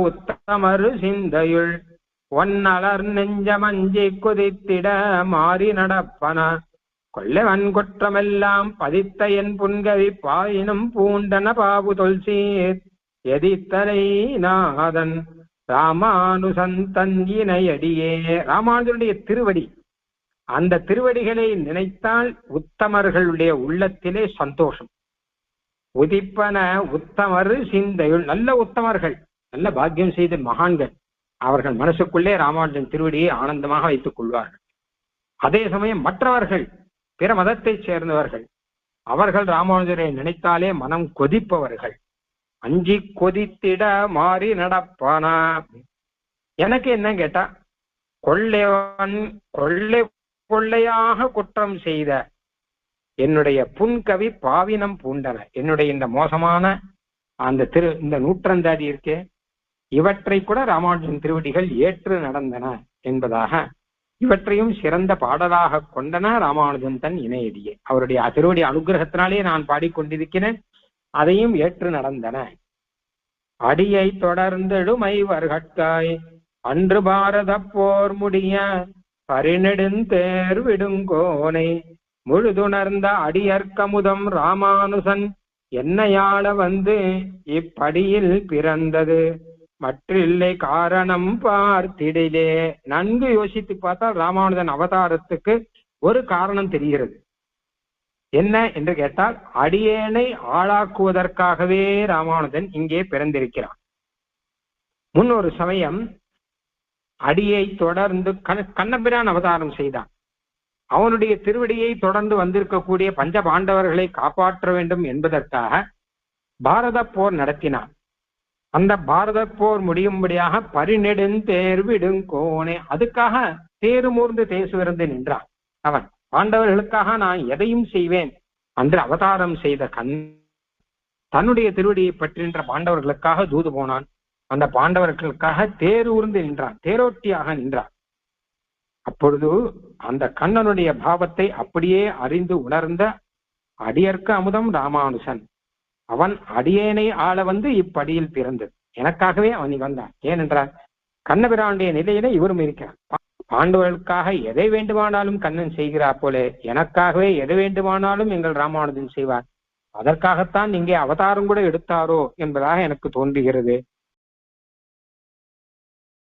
உத்தமரு சிந்தையுள் ஒன்னலர் நெஞ்சமஞ்சி குதித்திட மாறி நடப்பன கொல்லவன் குற்றமெல்லாம் பதித்த என் புன்கவி பாயினும் பூண்டன பாபுதொல் சீர் எதித்தலை நாதன் ராமானுசந்தன் இணையடியே. ராமானுஜனுடைய திருவடி, அந்த திருவடிகளை நினைத்தால் உத்தமர்களுடைய உள்ளத்திலே சந்தோஷம். உதிப்பன உத்தமர் சிந்தையுள், நல்ல உத்தமர்கள், நல்ல பாக்கியம் செய்த மகான்கள், அவர்கள் மனசுக்குள்ளே ராமானுஜன் திருவடியை ஆனந்தமாக வைத்துக் கொள்வார்கள். அதே சமயம் மற்றவர்கள், பிற மதத்தை சேர்ந்தவர்கள், அவர்கள் ராமானுஜரை நினைத்தாலே மனம் கொதிப்பவர்கள். அஞ்சி கொதித்திட மாறி நடப்பானா. எனக்கு என்ன கேட்டா, கொள்ளையாக குற்றம் செய்த என்னுடைய புன்கவி பாவினம் பூண்டன, என்னுடைய இந்த மோசமான இந்த நூற்றந்தாதி இருக்கே, இவற்றை கூட ராமானுஜன் திருவடிகள் ஏற்று நடந்தன என்பதாக, இவற்றையும் சிறந்த பாடலாக கொண்டன ராமானுஜன் தன் இணையடியே. அவருடைய திருவடி அனுகிரகத்தினாலே நான் பாடிக்கொண்டிருக்கிறேன், அதையும் ஏற்று நடந்தன. அடியை தொடர்ந்தெழுமைவர்கட்காய் அன்று பாரத போர் முடிய பரிநெடுந்தேர் விடுங்கோனை முழுதுணர்ந்த அடியற்கமுதம் ராமானுசன் என்னையாள வந்து இப்படியில் பிறந்தது மற்றில்லை காரணம் பார்த்திடிலே. நன்கு யோசித்து பார்த்தால் ராமானுஜன் அவதாரத்துக்கு ஒரு காரணம் தெரிகிறது. என்ன என்று கேட்டால், அடியேனை ஆளாக்குவதற்காகவே ராமானுஜன் இங்கே பிறந்திருக்கிறான். முன் ஒரு சமயம் அடியை தொடர்ந்து கண்ணபிரான் அவதாரம் செய்தான். அவனுடைய திருவடியை தொடர்ந்து வந்திருக்கக்கூடிய பஞ்ச பாண்டவர்களை காப்பாற்ற வேண்டும் என்பதற்காக பாரத போர் நடத்தினான். அந்த பாரத போர் முடியும்படியாக பரிநெடுந்தேர்விடுங்கோனே, அதுக்காக தேருமூர்ந்து தேசுவிருந்து நின்றான். அவன் பாண்டவர்களுக்காக நான் எதையும் செய்வேன் என்று அவதாரம் செய்த தன்னுடைய திருவடியை பற்றின்ற பாண்டவர்களுக்காக தூது போனான். அந்த பாண்டவர்களுக்காக தேரூர்ந்து நின்றான், தேரோட்டியாக நின்றான். அப்பொழுது அந்த கண்ணனுடைய பாவத்தை அப்படியே அறிந்து உணர்ந்த அடியர்க்கு அமுதம் ராமானுசன், அவன் அடியேனை ஆள வந்து இப்படியில் பிறந்தது. எனக்காகவே அவன் வந்தான். ஏனென்றால் கண்ணபிரானுடைய நிலையில இவரும் இருக்கிறார். பாண்டவர்களுக்காக எதை வேண்டுமானாலும் கண்ணன் செய்கிறார் போல எனக்காகவே எதை வேண்டுமானாலும் எங்கள் ராமானுஜன் செய்வார். அதற்காகத்தான் இங்கே அவதாரம் கூட எடுத்தாரோ என்பதாக எனக்கு தோன்றுகிறது